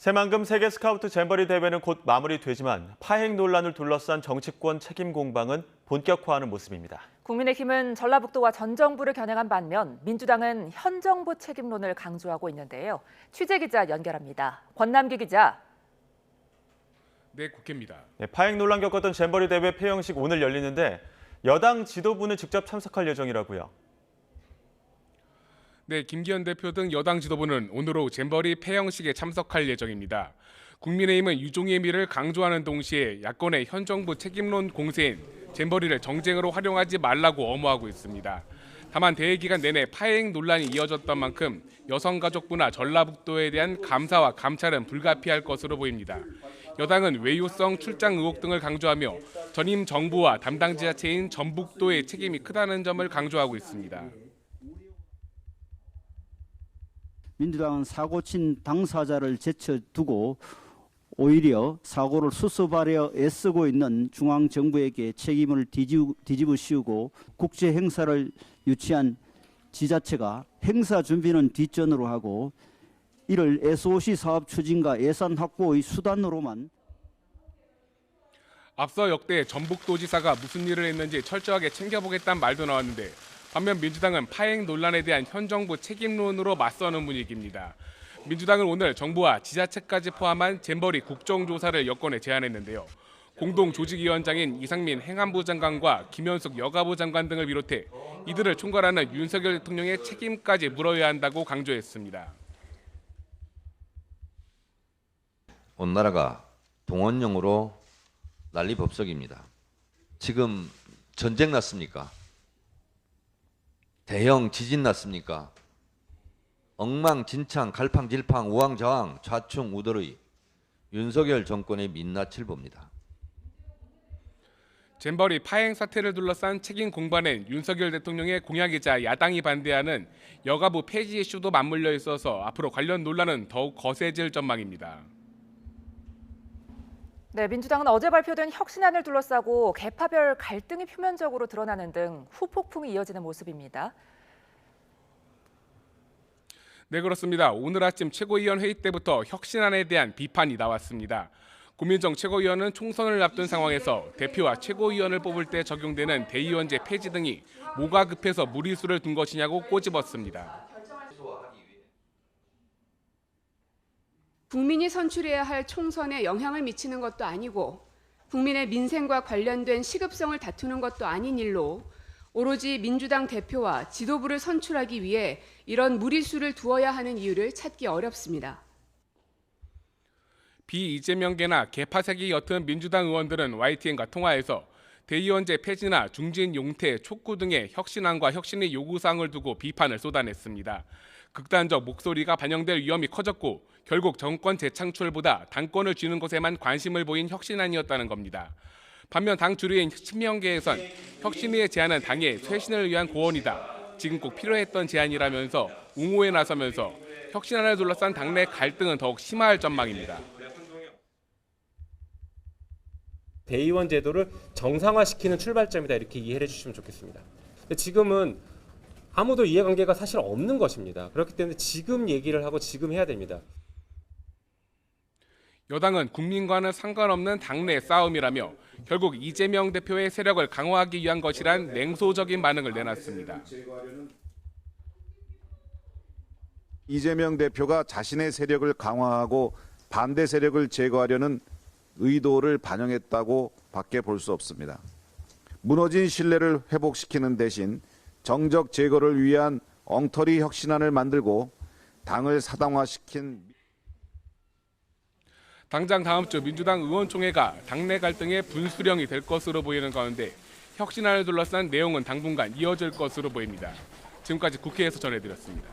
새만금 세계 스카우트 잼버리 대회는 곧 마무리되지만 파행 논란을 둘러싼 정치권 책임 공방은 본격화하는 모습입니다. 국민의힘은 전라북도와 전 정부를 겨냥한 반면 민주당은 현 정부 책임론을 강조하고 있는데요. 취재 기자 연결합니다. 권남기 기자. 네, 국회입니다. 파행 논란 겪었던 잼버리 대회 폐영식 오늘 열리는데 여당 지도부는 직접 참석할 예정이라고요. 네, 김기현 대표 등 여당 지도부는 오늘 오후 잼버리 폐영식에 참석할 예정입니다. 국민의힘은 유종의 미를 강조하는 동시에 야권의 현 정부 책임론 공세인 잼버리를 정쟁으로 활용하지 말라고 엄호하고 있습니다. 다만 대회 기간 내내 파행 논란이 이어졌던 만큼 여성가족부나 전라북도에 대한 감사와 감찰은 불가피할 것으로 보입니다. 여당은 외유성 출장 의혹 등을 강조하며 전임 정부와 담당 지자체인 전북도의 책임이 크다는 점을 강조하고 있습니다. 민주당은 사고친 당사자를 제쳐두고 오히려 사고를 수습하려 애쓰고 있는 중앙정부에게 책임을 뒤집어 씌우고 국제 행사를 유치한 지자체가 행사 준비는 뒷전으로 하고 이를 SOC 사업 추진과 예산 확보의 수단으로만. 앞서 역대 전북도지사가 무슨 일을 했는지 철저하게 챙겨보겠다는 말도 나왔는데 반면 민주당은 파행 논란에 대한 현 정부 책임론으로 맞서는 분위기입니다. 민주당은 오늘 정부와 지자체까지 포함한 잼버리 국정조사를 여권에 제안했는데요. 공동조직위원장인 이상민 행안부 장관과 김현숙 여가부 장관 등을 비롯해 이들을 총괄하는 윤석열 대통령의 책임까지 물어야 한다고 강조했습니다. 온 나라가 동원령으로 난리법석입니다. 지금 전쟁 났습니까? 대형 지진 났습니까? 엉망진창, 갈팡질팡, 우왕좌왕, 좌충우돌의 윤석열 정권의 민낯을 봅니다. 잼버리 파행 사태를 둘러싼 책임 공방엔 윤석열 대통령의 공약이자 야당이 반대하는 여가부 폐지 이슈도 맞물려 있어서 앞으로 관련 논란은 더욱 거세질 전망입니다. 네, 민주당은 어제 발표된 혁신안을 둘러싸고 계파별 갈등이 표면적으로 드러나는 등 후폭풍이 이어지는 모습입니다. 네, 그렇습니다. 오늘 아침 최고위원 회의 때부터 혁신안에 대한 비판이 나왔습니다. 고민정 최고위원은 총선을 앞둔 상황에서 대표와 최고위원을 뽑을 때 적용되는 대의원제 폐지 등이 뭐가 급해서 무리수를 둔 것이냐고 꼬집었습니다. 국민이 선출해야 할 총선에 영향을 미치는 것도 아니고 국민의 민생과 관련된 시급성을 다투는 것도 아닌 일로 오로지 민주당 대표와 지도부를 선출하기 위해 이런 무리수를 두어야 하는 이유를 찾기 어렵습니다. 비이재명계나 개파색이 옅은 민주당 의원들은 YTN과 통화에서 대의원제 폐지나 중진 용태, 촉구 등의 혁신안과 혁신의 요구사항을 두고 비판을 쏟아냈습니다. 극단적 목소리가 반영될 위험이 커졌고 결국 정권 재창출보다 당권을 쥐는 것에만 관심을 보인 혁신안이었다는 겁니다. 반면 당 주류인 친명계에선 혁신위의 제안은 당의 쇄신을 위한 고언이다. 지금 꼭 필요했던 제안이라면서 옹호에 나서면서 혁신안을 둘러싼 당내 갈등은 더욱 심화할 전망입니다. 대의원 제도를 정상화시키는 출발점이다 이렇게 이해를 해주시면 좋겠습니다. 근데 지금은 아무도 이해관계가 사실 없는 것입니다. 그렇기 때문에 지금 얘기를 하고 지금 해야 됩니다. 여당은 국민과는 상관없는 당내 싸움이라며 결국 이재명 대표의 세력을 강화하기 위한 것이란 냉소적인 반응을 내놨습니다. 이재명 대표가 자신의 세력을 강화하고 반대 세력을 제거하려는 의도를 반영했다고 밖에 볼 수 없습니다. 무너진 신뢰를 회복시키는 대신 정적 제거를 위한 엉터리 혁신안을 만들고 당을 사당화시킨 당장 다음 주 민주당 의원총회가 당내 갈등의 분수령이 될 것으로 보이는 가운데 혁신안을 둘러싼 내용은 당분간 이어질 것으로 보입니다. 지금까지 국회에서 전해드렸습니다.